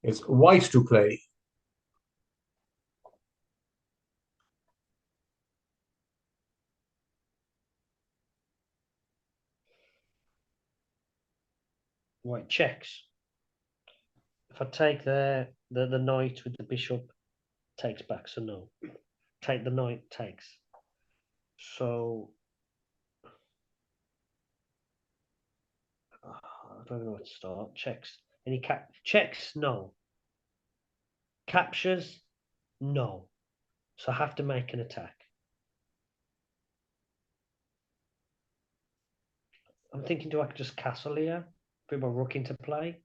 It's white to play. White checks. If I take the knight with the bishop, takes back, so no. Take the knight, takes. So I don't know where to start. Checks. Any checks? No. Captures? No. So I have to make an attack. I'm thinking, do I just castle here? Put my rook into play?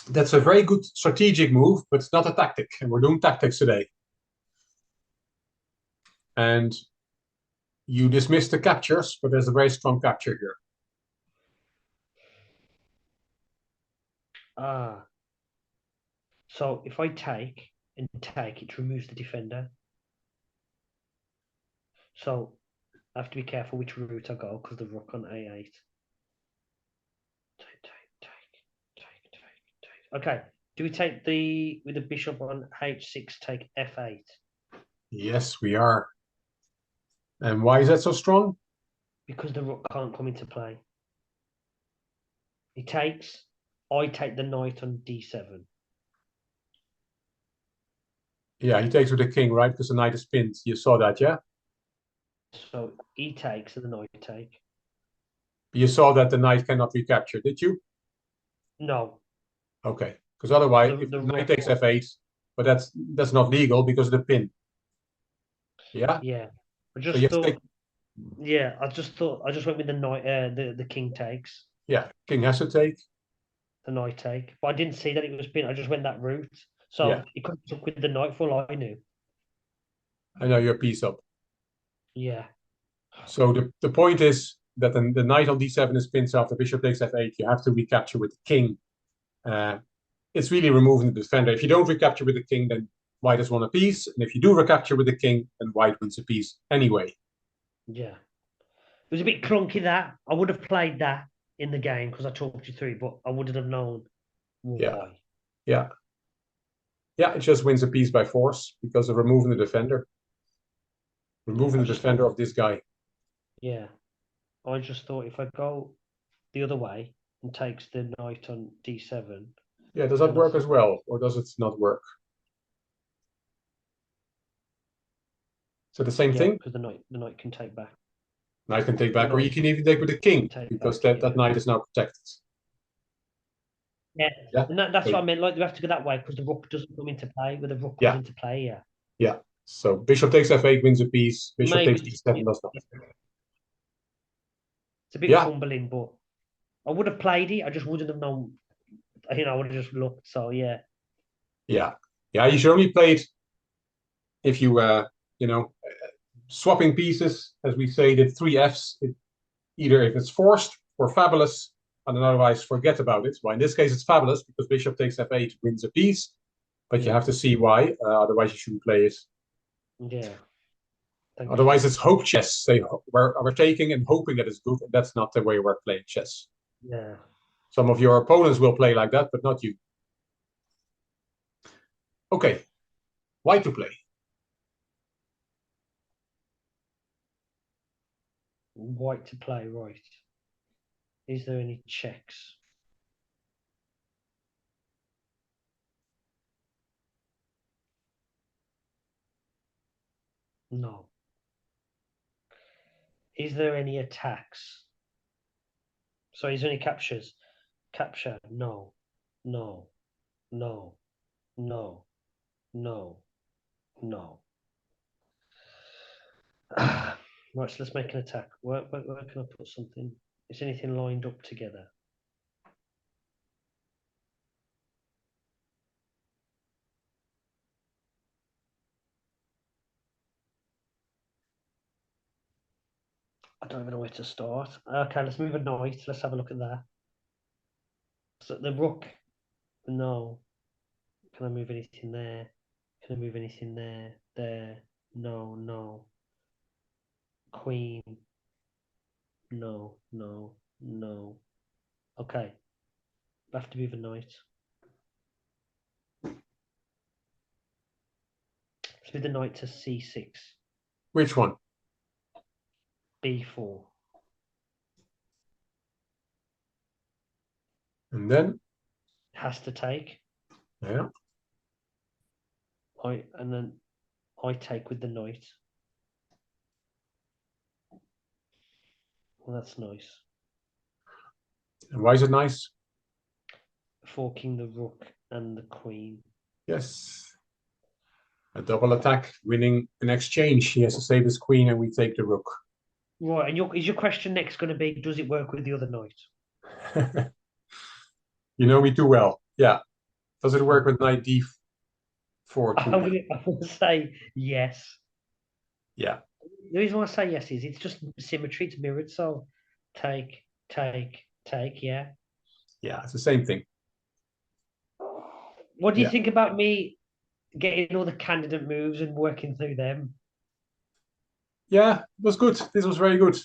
That's a very good strategic move, but it's not a tactic. And we're doing tactics today. And you dismiss the captures, but there's a very strong capture here. Ah. So if I take and take, it removes the defender. So I have to be careful which route I go because the rook on a8. Take. Okay. Do we take with the bishop on h6, take f8? Yes, we are. And why is that so strong? Because the rook can't come into play. He takes. I take the knight on d7. Yeah, he takes with the king, right? Because the knight is pinned. You saw that, yeah? So he takes and the knight take. You saw that the knight cannot recapture, did you? No. Okay. Because otherwise, if The the knight rook. takes f8, but that's not legal because of the pin. Yeah? Yeah. I So you just have to take, thought. Yeah. I just went with the knight. The king takes. yeah, king has to take. The knight take. But I didn't see that it was pinned. I just went that route. Yeah, So it could have took with the knight for all I knew. I know your piece up. Yeah. So the point is that the knight on d7 is pinned, so after bishop takes f8, you have to recapture with the king. It's really removing the defender. If you don't recapture with the king, then white has won a piece. And if you do recapture with the king, then white wins a piece anyway. Yeah. It was a bit clunky that. I would have played that in the game because I talked you through, but I wouldn't have known Yeah, why. yeah. Yeah, it just wins a piece by force because of removing the defender. Yeah, Removing I the just defender thought, of this guy. yeah, I just thought if I go the other way and takes the knight on d7, Yeah, does that then I work as thought, well? Or does it not work? So the same yeah, thing? because the knight can take back. Knight can take The back, or you knight can even take with the king, can take because back, that yeah. knight is now protected. Yeah, Yeah. and that's So, what I meant. Like, we have to go that way because the rook doesn't come into play. Where the rook comes yeah, into play, yeah. yeah. So bishop takes f8 wins a piece. Bishop takes Maybe d7 yeah, does not. it's a bit Yeah, fumbling, but I would have played it. I just wouldn't have known. I would have just looked. So yeah, yeah, yeah. You should only play it if you, swapping pieces, as we say, the three Fs. Either if it's forced or fabulous, and then otherwise forget about it. Well, in this case, it's fabulous because bishop takes f8 wins a piece, but you yeah, have to see why. Otherwise, you shouldn't play it. yeah. Thank you. Otherwise, it's hope chess. We're taking and hoping that it's good. That's not the way we're playing chess. Yeah. Some of your opponents will play like that, but not you. Okay, why to play? White to play, right. Is there any checks? No. Is there any attacks? So is there any captures? Capture? No. No. No. No. No. No. Right, so let's make an attack. Where can I put something? Is anything lined up together? I don't even know where to start. Okay, let's move a knight. Let's have a look at that. So the rook, no. Can I move anything there? Can I move anything there? There. No, no. Queen. No, no, no. Okay. I have to move a knight. Let's move the knight to c6, Which one? b4. And then, Has to take. yeah. And then I take with the knight. Well, that's nice. And why is it nice? Forking the rook and the queen. Yes. A double attack, winning an exchange. He has to save his queen and we take the rook. Right, and is your question next going to be, does it work with the other knight? You know me too well. Yeah. Does it work with knight d4 I'm too? going to say yes. Yeah. The reason why I say yes is it's just symmetry, it's mirrored. So take, yeah. Yeah, it's the same thing. What do you Yeah. think about me getting all the candidate moves and working through them? Yeah, it was good. This was very good.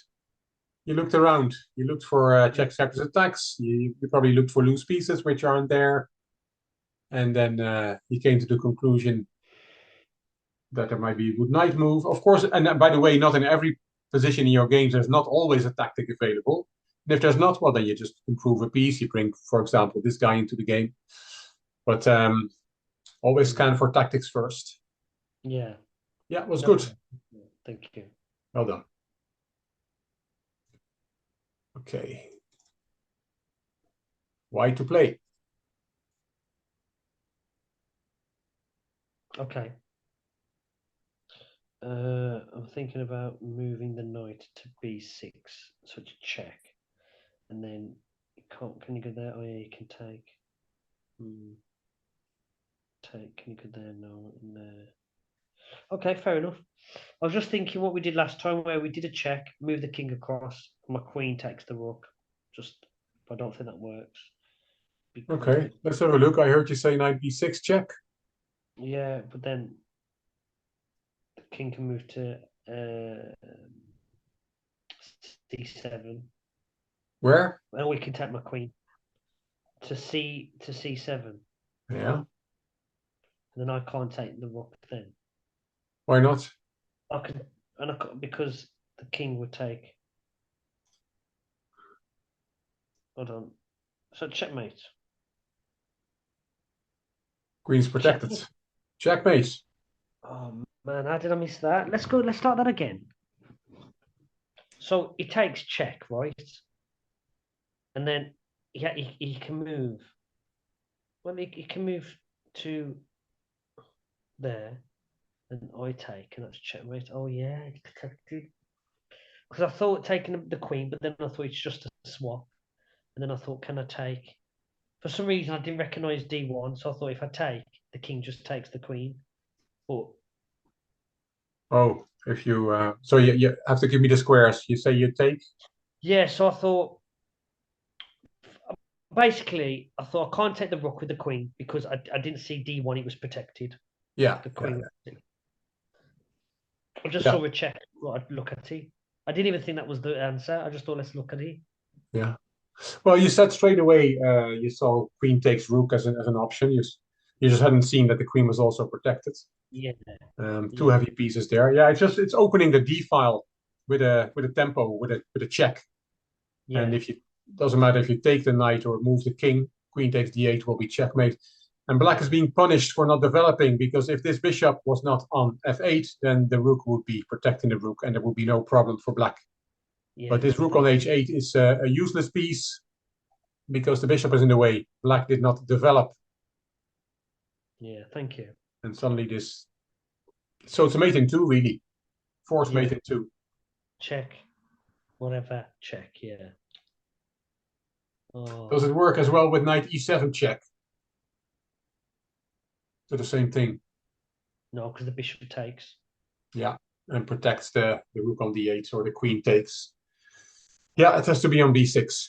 You looked around. You looked for checks, checkers, attacks. You probably looked for loose pieces which aren't there. And then you came to the conclusion that there might be a good knight move. Of course, and by the way, not in every position in your games, there's not always a tactic available. And if there's not, well, then you just improve a piece. You bring, for example, this guy into the game. But always scan for tactics first. Yeah. Yeah, it was good. Thank you. Well done. Okay. Why to play? Okay. I'm thinking about moving the knight to b6, so to check, and then you can't. Can you go there? Oh yeah, you can take. Take. Can you go there? No, and there. Okay, fair enough. I was just thinking what we did last time, where we did a check, move the king across, my queen takes the rook. Just, I don't think that works because Okay, let's have a look. I heard you say knight b6 check. yeah, but then the king can move to c7, Where? and we can take my queen to c7, Yeah. and then I can't take the rook. Then Why not? I can, because the king would take. Hold on. So checkmate. Queen's protected. Checkmate. Checkmate. Oh man, how did I miss that? Let's go. Let's start that again. So he takes check, right? And then he can move. Well, he can move to there, and I take, and that's checkmate. Oh yeah, it's protected. Because I thought taking the queen, but then I thought it's just a swap. And then I thought, can I take? For some reason, I didn't recognize d1, so I thought if I take, the king just takes the queen. But Oh, if you so you have to give me the squares. You say you take. yeah, so I thought basically I thought I can't take the rook with the queen because I didn't see d1; it was protected. Yeah, The yeah, queen. I just yeah, saw a check. Well, I'd look at it. I didn't even think that was the answer. I just thought let's look at it. yeah. Well, you said straight away you saw queen takes rook as an option. You just hadn't seen that the queen was also protected. Yeah, Two yeah, heavy pieces there. Yeah, it's opening the d file with a tempo with a check. And yeah, if you doesn't matter if you take the knight or move the king, queen takes d8 will be checkmate. And black is being punished for not developing because if this bishop was not on f8, then the rook would be protecting the rook and there would be no problem for black. But yeah. this rook on h8 is a useless piece because the bishop is in the way. Black did not develop, Yeah, thank you. and suddenly this. So it's a mate in two, really. Forced Yeah, mate in two. check, whatever, check. Yeah. Oh Does it work as well with knight e7 check? So the same thing. no, because the bishop takes. Yeah, and protects the rook on d8 or the queen takes. Yeah, it has to be on b6.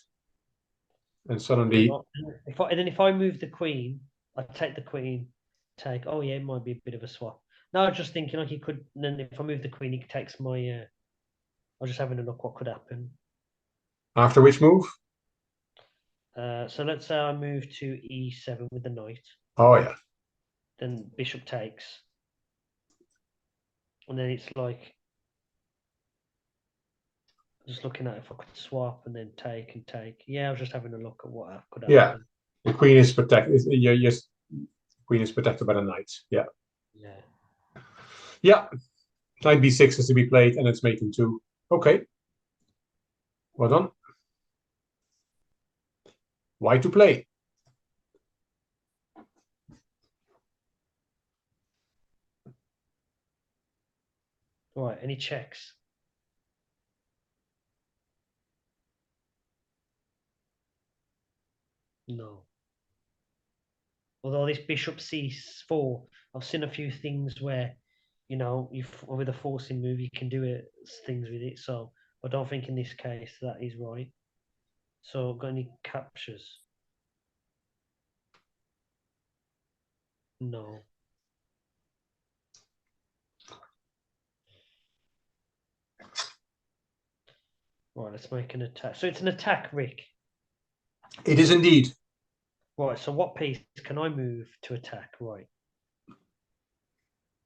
And suddenly, If I move the queen, I take the queen, take. Oh yeah, it might be a bit of a swap. No, I was just thinking like he could. Then if I move the queen, he takes my. I was just having a look what could happen. after which move? So let's say I move to e7 with the knight. Oh, yeah. Then bishop takes. And then it's like just looking at if I could swap and then take and take. Yeah, I was just having a look at what could Yeah, happen. the queen is protected. Yes, queen is protected by the knight. Yeah, Yeah. yeah. Knight b6 is to be played, and it's mate in two. Okay, well done. Why to play? Right, any checks? No. Although this bishop c4, I've seen a few things where, with a forcing move, you can do things with it. So I don't think in this case that is right. So got any captures? No. Right, let's make an attack. So it's an attack, Rick. It is indeed. Right, so what piece can I move to attack? Right.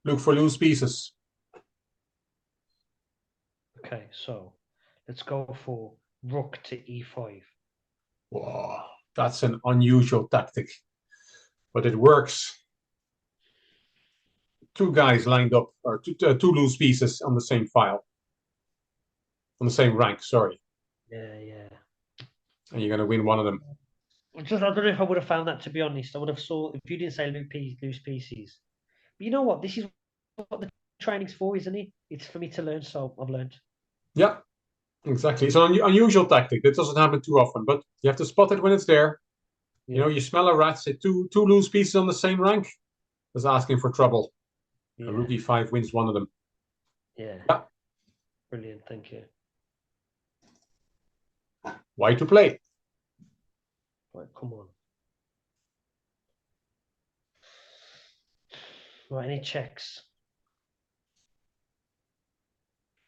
Look for loose pieces. Okay, so let's go for rook to e5. Whoa, that's an unusual tactic, but it works. Two guys lined up, or two loose pieces on the same file, on the same rank. Sorry, Yeah, yeah. and you're going to win one of them. I don't know if I would have found that, to be honest. I would have saw if you didn't say loose pieces. But you know what? This is what the training's for, isn't it? It's for me to learn, so I've learned. Yeah, exactly. It's an unusual tactic. That doesn't happen too often, but you have to spot it when it's there. You know, Yeah, you smell a rat, say two loose pieces on the same rank. That's asking for trouble. A yeah, rook e5 wins one of them. yeah. Yeah, Brilliant, thank you. why to play? Right, come on. Right, any checks?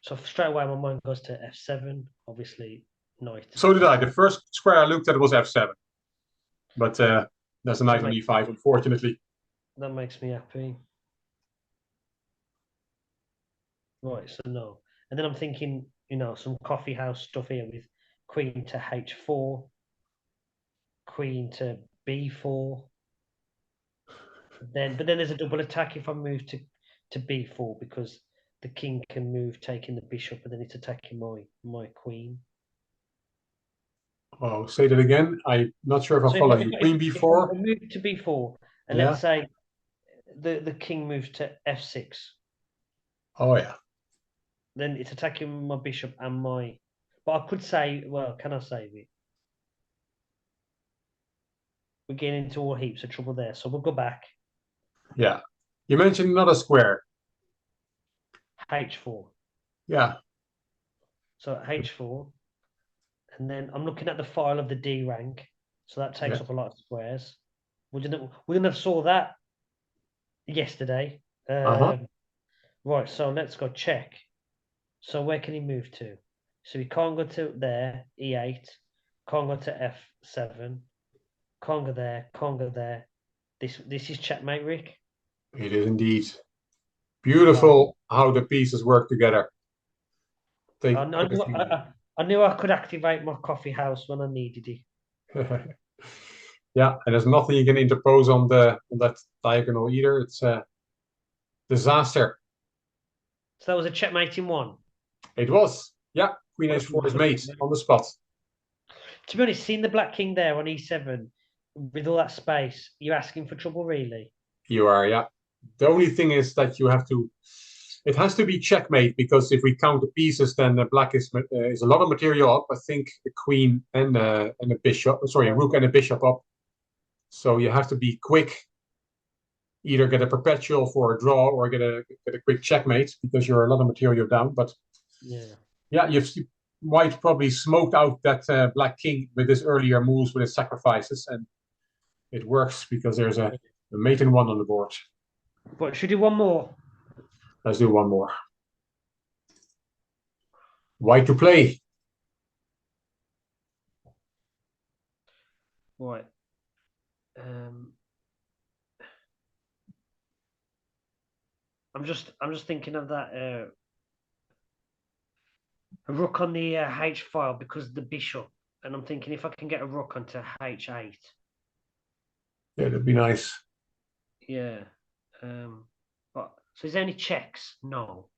So straight away my mind goes to f7, obviously knight. So did I. The first square I looked at was f7, but there's a knight on That e5, unfortunately. makes me happy. Right, so no. And then I'm thinking, some coffee house stuff here with queen to h4, queen to b4. But then there's a double attack if I move to b4 because the king can move taking the bishop and then it's attacking my queen. Oh, say that again. I'm not sure if I So if follow I, you. if, Queen if I b4. move to b4 and let's Yeah. say the king moves to f6, Oh yeah. then it's attacking my bishop and my. But I could say, well, can I save it? We're getting into all heaps of trouble there, so we'll go back. Yeah. You mentioned another square. h4. Yeah. So h4, and then I'm looking at the file of the D rank, so that takes Yeah. up a lot of squares. We didn't have saw that yesterday. Uh-huh. Right, so let's go check. So where can he move to? So he can't go to there, e8, can't go to f7, can't go there, can't go there. This is checkmate, Rick. It is indeed. Wow. Beautiful how the pieces work together. I, Take I knew everything. I knew I could activate my coffee house when I needed it. Yeah, and there's nothing you can interpose on that diagonal either. It's a disaster. So that was a checkmate in one. It was. Yeah, Queen What a h4 is wonderful mate move. on the spot. To be honest, seeing the Black King there on e7 with all that space, you're asking for trouble, really. You are, yeah. The only thing is that you have to. It has to be checkmate because if we count the pieces, then the black is a lot of material up. I think the queen and a bishop. Sorry, a rook and a bishop up. So you have to be quick. Either get a perpetual for a draw or get a quick checkmate because you're a lot of material down. But Yeah. yeah, you might probably smoked out that black king with his earlier moves with his sacrifices, and it works because there's a mate in one on the board. But should we do one more? Let's do one more. Why to play? Right. Um, I'm just thinking of that a rook on the H file because of the bishop, and I'm thinking if I can get a rook onto H8. Yeah, that'd be nice. Yeah. But so is there any checks? No.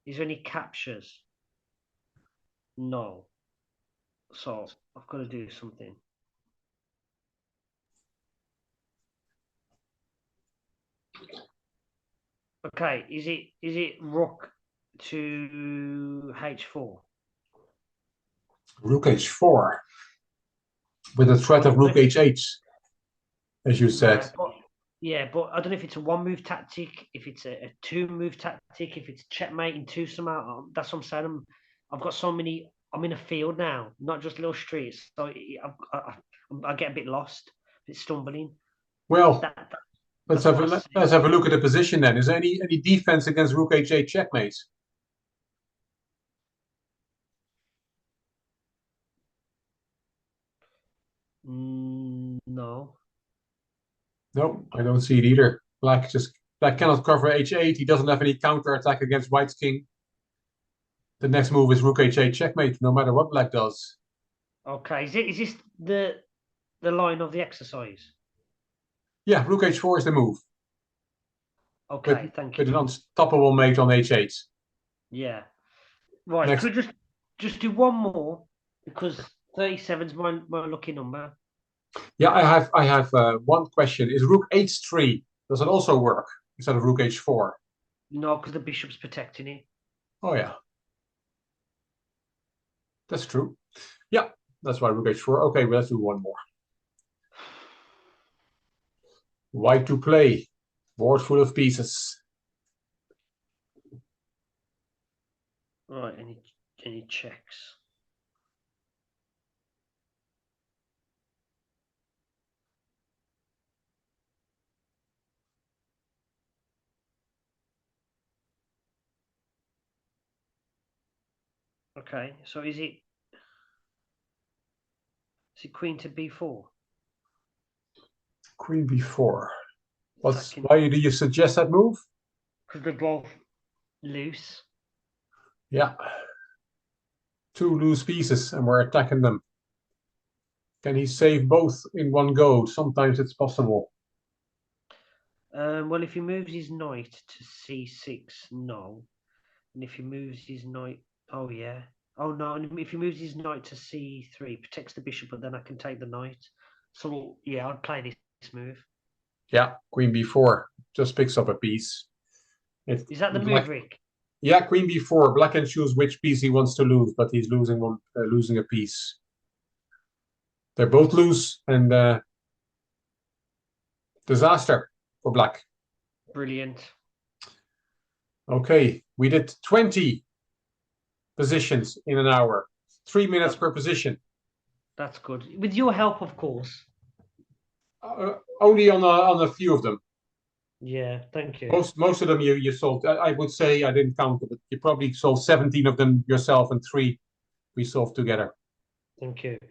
Is there any captures? No. So I've got to do something. Okay, is it rook to H4? Rook H4 with the threat of Rook H8, as you said. But I don't know if it's a one move tactic, if it's a two move tactic, if it's checkmating two somehow. That's what I'm saying. I've got so many. I'm in a field now, not just little streets. So I get a bit lost, a bit stumbling. Well, let's That's have what I let's see. have a look at the position then. Is there any defense against Rook H8 checkmate? No. No, I don't see it either. Black cannot cover H8. He doesn't have any counter attack against White's king. The next move is Rook H8 checkmate, no matter what Black does. Okay. Is this the line of the exercise? Yeah, Rook H4 is the move. Okay. Thank With you. an unstoppable mate on H8. Yeah. Right. Next. Could we just do one more because 37 is my lucky number. Yeah, I have one question. Is Rook H3, does it also work instead of Rook H4? No, because the bishop's protecting it. Oh yeah, that's true. Yeah, that's why Rook H4. Okay, well, let's do one more. White to play. Board full of pieces. Right, any checks? Okay, so is it queen to b4? Queen B4. Attacking Why do you suggest that move? because they're both loose. Yeah. Two loose pieces and we're attacking them. Can he save both in one go? Sometimes it's possible. Well, if he moves his knight to c6, no. And if he moves his knight, oh yeah. Oh no, and if he moves his knight to c3, protects the bishop, but then I can take the knight. So yeah, I'd play this move. Yeah, Queen B4 just picks up a piece. Is that the move, Rick? Yeah, Queen B4. Black can choose which piece he wants to lose, but he's losing losing a piece. They're both loose and disaster for Black. Brilliant. Okay, we did 20 positions in an hour. 3 minutes per position. That's good. With your help, of course. Only on a few of them. Yeah, thank you. Most of them you solved. I would say I didn't count it, but you probably solved 17 of them yourself and 3 we solved together. Thank you.